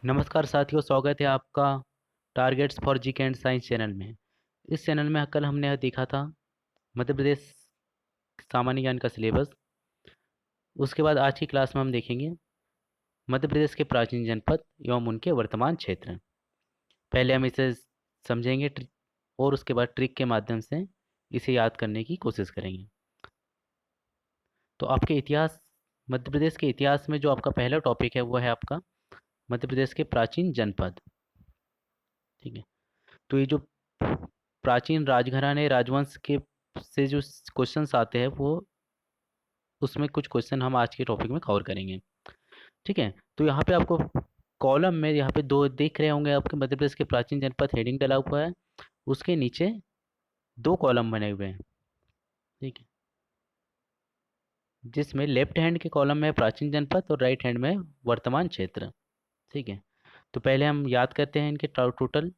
नमस्कार साथियों, स्वागत है आपका targets for GK and science channel में। इस चैनल में कल हमने यह देखा था मध्य प्रदेश सामान्य ज्ञान का सिलेबस। उसके बाद आज की क्लास में हम देखेंगे मध्य प्रदेश के प्राचीन जनपद एवं उनके वर्तमान क्षेत्र। पहले हम इसे समझेंगे और उसके बाद ट्रिक के माध्यम से इसे याद करने की कोशिश करेंगे। तो आपके इतिहास, मध्य प्रदेश के इतिहास में जो आपका पहला टॉपिक है वो है आपका मध्य प्रदेश के प्राचीन जनपद। ठीक है। तो ये जो प्राचीन राजघराने राजवंश के से जो क्वेश्चंस आते हैं वो उसमें कुछ क्वेश्चन हम आज के टॉपिक में कवर करेंगे। ठीक है। तो यहाँ पे आपको कॉलम में यहाँ पे दो देख रहे होंगे, आपके मध्य प्रदेश के प्राचीन जनपद हेडिंग डला हुआ है। उसके नीचे दो कॉलम बने हुए हैं। ठीक है। जिसमें लेफ्ट हैंड के कॉलम में प्राचीन जनपद और राइट हैंड में वर्तमान क्षेत्र। ठीक है। तो पहले हम याद करते हैं इनके टोटल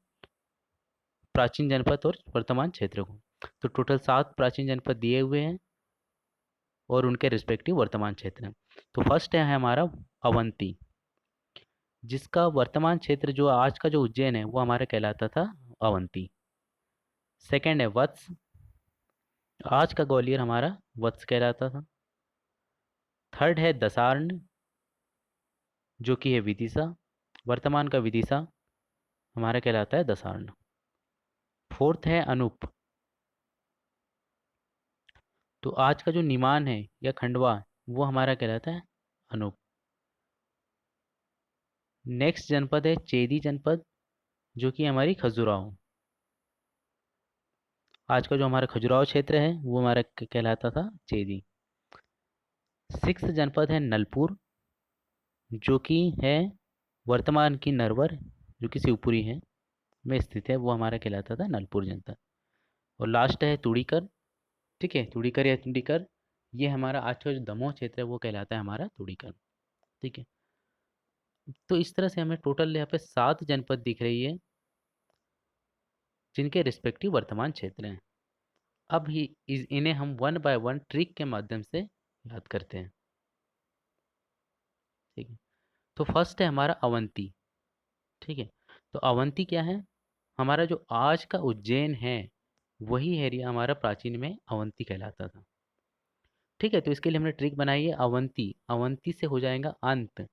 प्राचीन जनपद और वर्तमान क्षेत्र को। तो टोटल 7 प्राचीन जनपद दिए हुए हैं और उनके रिस्पेक्टिव वर्तमान क्षेत्र हैं। तो फर्स्ट है हमारा अवंती, जिसका वर्तमान क्षेत्र जो आज का जो उज्जैन है वो हमारा कहलाता था अवंती। सेकंड है वत्स, आज का ग्वालियर हमारा वत्स कहलाता था। थर्ड है दसार्ण, जो कि है विदिशा, वर्तमान का विदिशा हमारा कहलाता है दसार्ण। फोर्थ है अनूप, तो आज का जो निमान है या खंडवा वो हमारा कहलाता है अनूप। नेक्स्ट जनपद है चेदी जनपद, जो कि हमारी खजुराहो। आज का जो हमारा खजुराहो क्षेत्र है वो हमारा कहलाता था चेदी। सिक्स्थ जनपद है नलपुर, जो कि है वर्तमान की नरवर, जो कि शिवपुरी है में स्थित है, वो हमारा कहलाता था नलपुर जनपद। और लास्ट है तुड़ीकर। ठीक है, तुड़ीकर या तुड़ीकर, ये हमारा आज का जो दमोह क्षेत्र है वो कहलाता है हमारा तुड़ीकर। ठीक है। तो इस तरह से हमें टोटल यहाँ पे 7 जनपद दिख रही है जिनके रिस्पेक्टिव वर्तमान क्षेत्र हैं। अब ही इन्हें हम वन बाय वन ट्रिक के माध्यम से याद करते हैं। ठीक है। तो फर्स्ट है हमारा अवंती। ठीक है। तो अवंती क्या है? हमारा जो आज का उज्जैन है वही एरिया हमारा प्राचीन में अवंती कहलाता था। ठीक है। तो इसके लिए हमने ट्रिक बनाई है अवंती, अवंती से हो जाएगा अंत।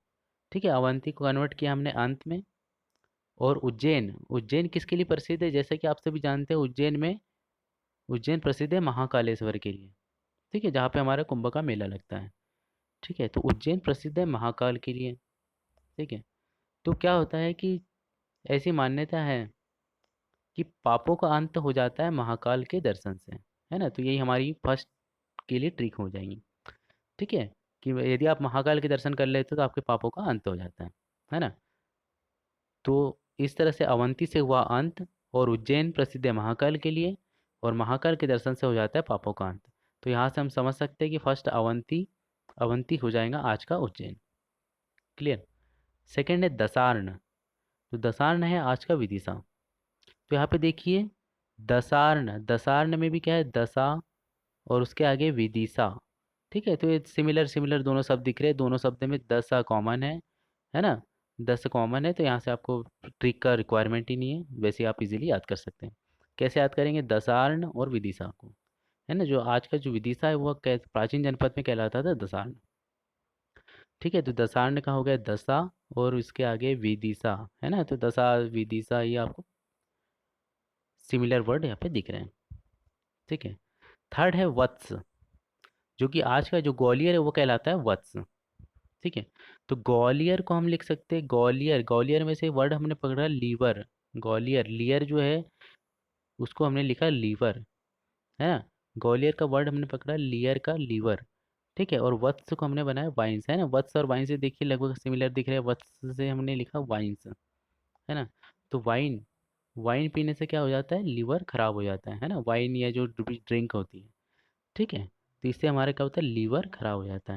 ठीक है, अवंती को कन्वर्ट किया हमने अंत में। और उज्जैन, उज्जैन किसके लिए प्रसिद्ध है? जैसे कि आप सभी जानते हैं उज्जैन में, उज्जैन प्रसिद्ध है महाकालेश्वर के लिए। ठीक है, जहाँ पे हमारा कुंभ का मेला लगता है। ठीक है। तो उज्जैन प्रसिद्ध है महाकाल के लिए। ठीक है। तो क्या होता है कि ऐसी मान्यता है कि पापों का अंत हो जाता है महाकाल के दर्शन से, है ना। तो यही हमारी फर्स्ट के लिए ट्रिक हो जाएगी। ठीक है, कि यदि आप महाकाल के दर्शन कर लेते हो तो आपके पापों का अंत हो जाता है ना। तो इस तरह से अवंती से हुआ अंत, और उज्जैन प्रसिद्ध है महाकाल के लिए, और महाकाल के दर्शन से हो जाता है पापों का अंत। तो यहाँ से हम समझ सकते हैं कि फर्स्ट अवंती, अवंती हो जाएगा आज का उज्जैन। क्लियर। सेकंड है दसार्ण, तो दसार्ण है आज का विदिशा। तो यहाँ पे देखिए दसार्ण, दसार्ण में भी क्या है दशा, और उसके आगे विदिशा। ठीक है। तो ये सिमिलर सिमिलर दोनों शब्द दिख रहे हैं, दोनों शब्द में दशा कॉमन है ना। 10 कॉमन है, तो यहाँ से आपको ट्रिक का रिक्वायरमेंट ही नहीं है, वैसे आप इजीली याद कर सकते हैं। कैसे याद करेंगे? दसार्ण और विदिशा को, है ना। जो आज का जो विदिशा है वो प्राचीन जनपद में कहलाता था दसार्ण। ठीक है। तो दसार्ण का हो गया दशा, और इसके आगे विदिशा, है ना। तो दशा विदिशा ये आपको सिमिलर वर्ड यहाँ पे दिख रहे हैं। ठीक है। थर्ड है वत्स, जो कि आज का जो ग्वालियर है वो कहलाता है वत्स। ठीक है। तो ग्वालियर को हम लिख सकते हैं ग्वालियर, ग्वालियर में से वर्ड हमने पकड़ा लीवर। ग्वालियर, लियर जो है उसको हमने लिखा लीवर, है ना। ग्वालियर का वर्ड हमने पकड़ा लियर का लीवर। ठीक है। और वत्स को हमने बनाया वाइन्स, है ना। वत्स और वाइन से देखिए लगभग सिमिलर दिख रहे हैं, वत्स से हमने लिखा वाइन्स, है ना। तो वाइन, वाइन पीने से क्या हो जाता है? लीवर खराब हो जाता है ना। वाइन या जो ड्रिंक होती है, ठीक है, तो इससे हमारा क्या होता है? लीवर खराब हो जाता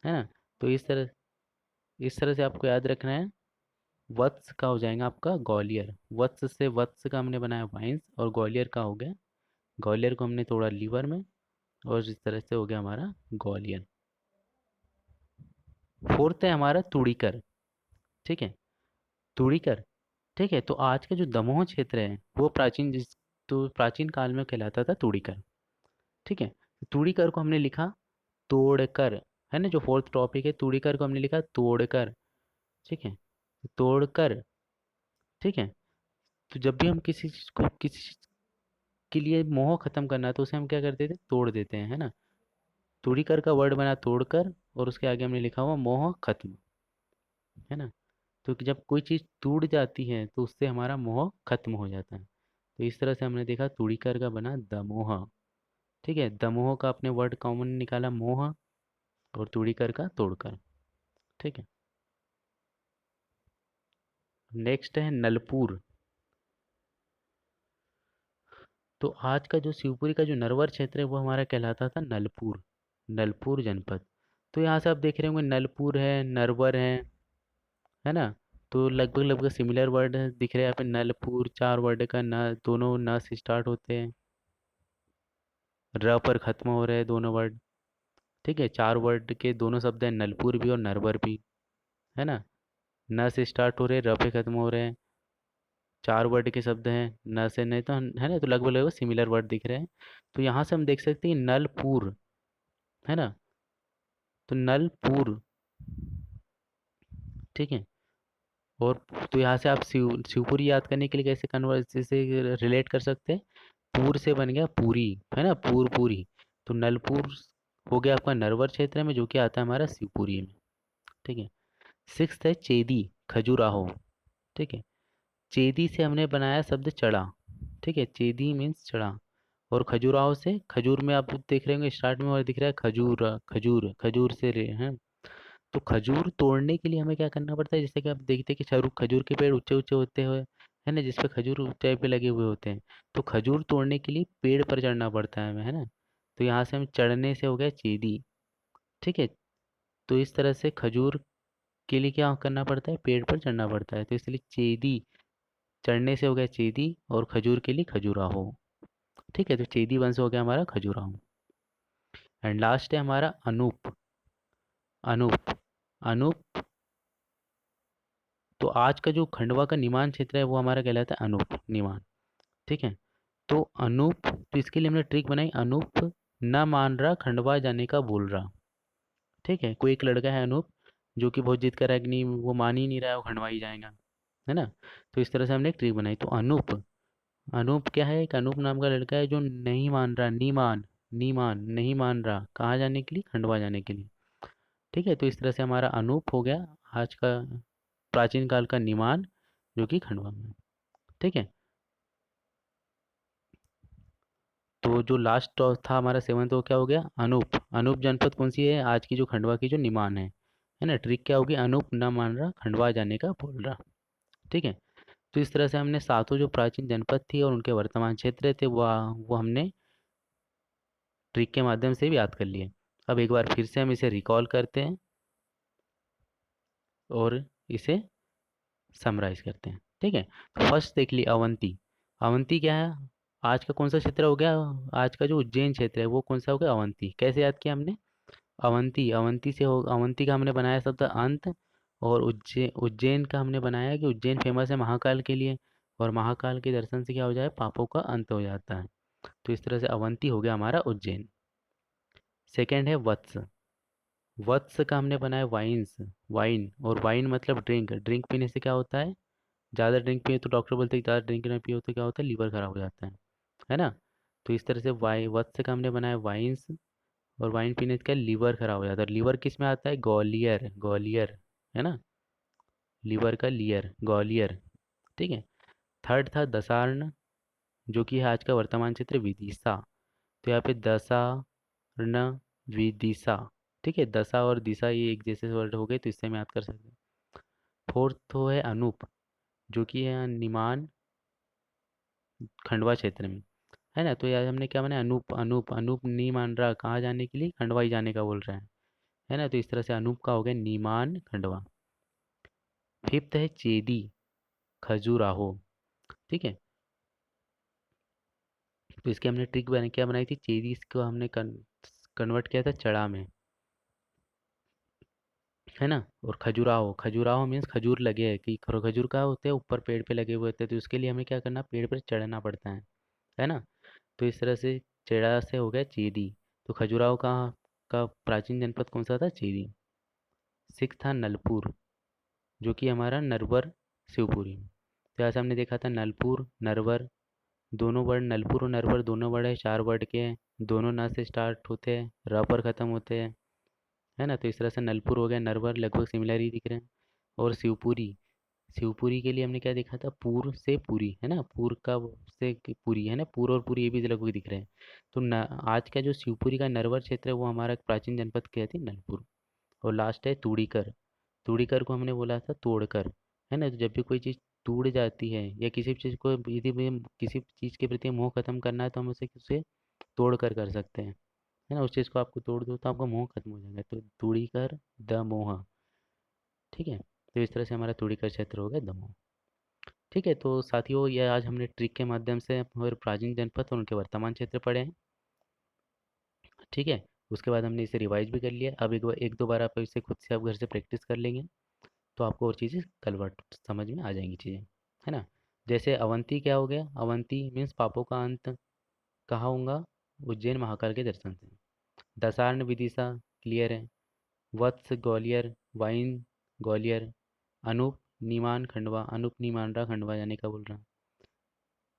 है ना। तो इस तरह से आपको याद रखना है। वत्स का हो जाएगा आपका ग्वालियर, वत्स से वत्स का हमने बनाया वाइन्स, और ग्वालियर का हो गया, ग्वालियर को हमने तोड़ा लीवर में, और इस तरह से हो गया हमारा ग्वालियर। फोर्थ है हमारा तुड़ीकर। ठीक है। तूड़ीकर। ठीक है, तो आज का जो दमोह क्षेत्र है वो तो प्राचीन काल में कहलाता था तूड़ीकर। ठीक है, तूड़ीकर को हमने लिखा तोड़कर, है ना, जो फोर्थ टॉपिक है तूड़ीकर को हमने लिखा तोड़कर। ठीक है, तोड़कर। ठीक है, तो जब भी हम किसी चीज को किसी चीज के लिए मोह खत्म करना है तो उसे हम क्या करते थे, तोड़ देते हैं, है ना। तूड़ीकर का वर्ड बना तोड़कर, और उसके आगे हमने लिखा हुआ मोह खत्म, है ना। तो कि जब कोई चीज़ टूट जाती है तो उससे हमारा मोह खत्म हो जाता है। तो इस तरह से हमने देखा तूड़ीकर का बना दमोह। ठीक है, दमोह का अपने वर्ड कॉमन निकाला मोह, और तूड़ीकर का तोड़कर। ठीक है, नेक्स्ट है नलपुर। तो आज का जो शिवपुरी का जो नरवर क्षेत्र है वो हमारा कहलाता था नलपुर, नलपुर जनपद। तो यहाँ से आप देख रहे होंगे नलपुर है, नरवर है ना। तो लगभग लगभग सिमिलर वर्ड दिख रहे हैं यहाँ पे। नलपुर, चार वर्ड का न, दोनों न से स्टार्ट होते हैं, र पर खत्म हो रहे हैं दोनों वर्ड। ठीक है, चार वर्ड के दोनों शब्द हैं, नलपुर भी और नरवर भी, है ना। न से स्टार्ट हो रहे हैं, र पे खत्म हो रहे हैं, चार वर्ड के शब्द हैं, न से नहीं तो, है ना, तो लगभग लगभग सिमिलर वर्ड दिख रहे हैं। तो यहाँ से हम देख सकते हैं नलपुर, है ना, तो नलपुर। ठीक है, और तो यहाँ से आप शिवपुरी याद करने के लिए कैसे कन्वर्ट जैसे रिलेट कर सकते हैं, पूर से बन गया पूरी, है ना, पूर पूरी। तो नलपुर हो गया आपका नरवर क्षेत्र में, जो कि आता है हमारा शिवपुरी में। ठीक है, सिक्स्थ है चेदी, खजुराहो। ठीक है, चेदी से हमने बनाया शब्द चढ़ा। ठीक है, चेदी मीन्स चढ़ा, और खजुराहो से, खजूर में आप देख रहे होंगे स्टार्ट में और दिख रहा है खजूर, खजूर खजूर से रे हैं। तो खजूर तोड़ने के लिए हमें क्या करना पड़ता है, जैसे कि आप देखते हैं कि खजूर के पेड़ ऊंचे ऊंचे होते हुए, है ना, जिसपे खजूर ऊंचाई पे लगे हुए होते हैं। तो खजूर तोड़ने के लिए पेड़ पर चढ़ना पड़ता है हमें, है ना। तो यहाँ से हम चढ़ने से हो गया चेदी। ठीक है, तो इस तरह से खजूर के लिए क्या करना पड़ता है, पेड़ पर चढ़ना पड़ता है, तो इसलिए चेदी, चढ़ने से हो गया चेदी, और खजूर के लिए खजुराहो। ठीक है, तो चेदी वंश हो गया हमारा खजुराहो। एंड लास्ट है हमारा अनूप। अनूप, अनूप। तो आज का जो खंडवा का निमान क्षेत्र है वो हमारा कहलाता है अनूप निमान। ठीक है, तो अनूप, तो इसके लिए हमने ट्रिक बनाई, अनूप ना मान रहा खंडवा जाने का बोल रहा। ठीक है, कोई एक लड़का है अनूप, जो कि बहुत जिद कर रहा है कि नहीं वो मान ही नहीं रहा है, वो खंडवा ही जाएगा, है ना। तो इस तरह से हमने एक ट्रिक बनाई। तो अनूप, अनूप क्या है, एक अनूप नाम का लड़का है जो नहीं मान रहा, नीमान, नीमान नहीं मान रहा, कहाँ जाने के लिए, खंडवा जाने के लिए। ठीक है, तो इस तरह से हमारा अनूप हो गया आज का प्राचीन काल का निमान, जो कि खंडवा में है। ठीक है, तो जो लास्ट था हमारा सेवंथ, वो क्या हो गया, अनूप। अनूप जनपद कौन सी है, आज की जो खंडवा की जो निमान है ना। ट्रिक क्या होगी, अनूप न मान रहा खंडवा जाने का बोल रहा। ठीक है, तो इस तरह से हमने सातों जो प्राचीन जनपद थी और उनके वर्तमान क्षेत्र थे वो हमने ट्रिक के माध्यम से भी याद कर लिए। अब एक बार फिर से हम इसे रिकॉल करते हैं और इसे समराइज करते हैं। ठीक है, तो फर्स्ट देख ली अवंती। अवंती क्या है, आज का कौन सा क्षेत्र हो गया, आज का जो उज्जैन क्षेत्र है वो कौन सा हो गया, अवंती। कैसे याद किया हमने, अवंती, अवंती से हो, अवंती का हमने बनाया शब्द अंत, और उज्जैन, उज्जैन का हमने बनाया कि उज्जैन फेमस है महाकाल के लिए, और महाकाल के दर्शन से क्या हो जाए, पापों का अंत हो जाता है। तो इस तरह से अवंती हो गया हमारा उज्जैन। सेकंड है वत्स। वत्स का हमने बनाया वाइन्स, वाइन, और वाइन मतलब ड्रिंक, ड्रिंक पीने से क्या होता है, ज़्यादा ड्रिंक पिए तो डॉक्टर बोलते हैं कि ज़्यादा ड्रिंक ना पियो तो क्या होता है, लीवर खराब हो जाता है ना। तो इस तरह से वाई वत्स का हमने बनाया वाइन्स, और वाइन पीने से क्या लीवर खराब हो जाता है। लीवर किस में आता है, ग्वालियर, ग्वालियर, है ना, लीवर का लियर, ग्वालियर। ठीक है, थर्ड था दसार्ण, जो कि है आज का वर्तमान क्षेत्र विदिशा। तो यहाँ पे दसार्ण, विदिशा। ठीक है, दशा और दिशा ये एक जैसे वर्ड हो गए, तो इससे हम याद कर सकते हैं। फोर्थ तो है अनूप, जो कि है निमान, खंडवा क्षेत्र में, है ना। तो यार हमने क्या बनाया, अनूप, अनूप, अनूप नहीं मान रहा कहाँ जाने के लिए, खंडवा ही जाने का बोल रहा है ना। तो इस तरह से अनूप का हो गया नीमान खंडवा। फिफ्थ है चेदी, खजुराहो। ठीक है, तो इसके हमने ट्रिक बना क्या बनाई थी, चेदी इसको हमने कन्वर्ट किया था चड़ा में। है ना। और खजुराहो, खजुराहो मीन्स खजूर लगे हैं, कि खजूर का होते हैं ऊपर पेड़ पे लगे हुए होते हैं, तो उसके लिए हमें क्या करना, पेड़ पर चढ़ना पड़ता है ना। तो इस तरह से चेड़ा से हो गया चेदी। तो खजुराहो का प्राचीन जनपद कौन सा था, चेदी। सिक्स था नलपुर, जो कि हमारा नरवर शिवपुरी। तो यहाँ से हमने देखा था नलपुर नरवर, दोनों वर्ड नलपुर और नरवर दोनों वर्ड है, 4 वर्ड के हैं, दोनों न से स्टार्ट होते हैं, र पर ख़त्म होते हैं, है ना। तो इस तरह से नलपुर हो गया, नरवर लगभग सिमिलर ही दिख रहे हैं। और शिवपुरी, शिवपुरी के लिए हमने क्या देखा था, पूर से पूरी, है ना, पूर का पूरी, है ना, पूर और पूरी ये भी लगभग दिख रहे हैं। तो आज का जो शिवपुरी का नरवर क्षेत्र है वो हमारा प्राचीन जनपद क्या थी, नलपुर। और लास्ट है तूड़ीकर। तूड़ीकर को हमने बोला था तोड़कर, है ना। तो जब भी कोई चीज़ टूट जाती है या किसी भी चीज़ को, यदि हमें किसी चीज़ के प्रति मोह खत्म करना है तो हम उसे तोड़ कर सकते हैं, है ना। उस चीज़ को आपको तोड़ दो तो आपका मोह खत्म हो जाएगा, तो तूड़ीकर द मोह, ठीक है। तो इस तरह से हमारा तूड़ीकर क्षेत्र हो गया दमोह। ठीक है, तो साथियों ये आज हमने ट्रिक के माध्यम से हमारे प्राचीन जनपद और उनके वर्तमान क्षेत्र पढ़े हैं। ठीक है, उसके बाद हमने इसे रिवाइज भी कर लिया। अब एक दो बार आप इसे खुद से आप घर से प्रैक्टिस कर लेंगे तो आपको और चीज़ें कन्वर्ट समझ में आ जाएंगी चीज़ें, है ना। जैसे अवंती क्या हो गया, अवंती मीन्स पापों का अंत। कहाँ होगा, उज्जैन महाकाल के दर्शन से। दसार्ण विदिशा क्लियर है। वत्स ग्वालियर, वाइन ग्वालियर। अनूप नीमान खंडवा, अनूप नीमानरा खंडवा जाने का बोल रहा।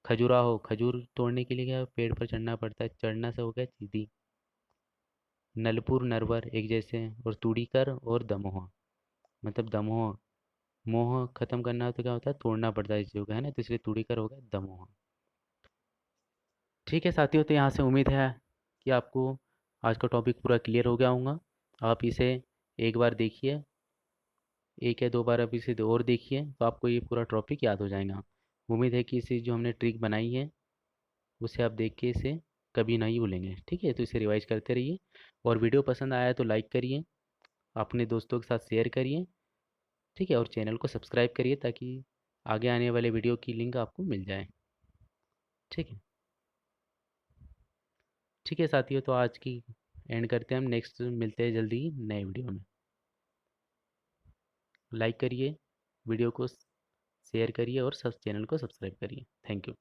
खजुराहो, खजूर तोड़ने के लिए क्या पेड़ पर चढ़ना पड़ता है, चढ़ना से हो गया चीदी। नलपुर नरवर एक जैसे हैं। और तुड़ीकर और दमोह, मतलब दमोह, मोह खत्म करना हो तो क्या होता है, तोड़ना पड़ता है इस चीज़ों का, है ना। तो इसलिए तुड़ीकर हो गया दमोह। ठीक है साथियों, तो यहाँ से उम्मीद है कि आपको आज का टॉपिक पूरा क्लियर हो गया होगा। आप इसे एक बार देखिए, एक या दो बार आप इसे और देखिए तो आपको ये पूरा टॉपिक याद हो जाएगा। उम्मीद है कि इसे जो हमने ट्रिक बनाई है उसे आप देख के इसे कभी नहीं भूलेंगे। ठीक है, तो इसे रिवाइज करते रहिए। और वीडियो पसंद आया तो लाइक करिए, अपने दोस्तों के साथ शेयर करिए। ठीक है, और चैनल को सब्सक्राइब करिए ताकि आगे आने वाले वीडियो की लिंक आपको मिल जाए। ठीक है। ठीक है साथियों, तो आज की एंड करते हैं हम, नेक्स्ट मिलते हैं जल्दी ही नए वीडियो में। लाइक करिए, वीडियो को शेयर करिए और सब चैनल को सब्सक्राइब करिए। Thank you.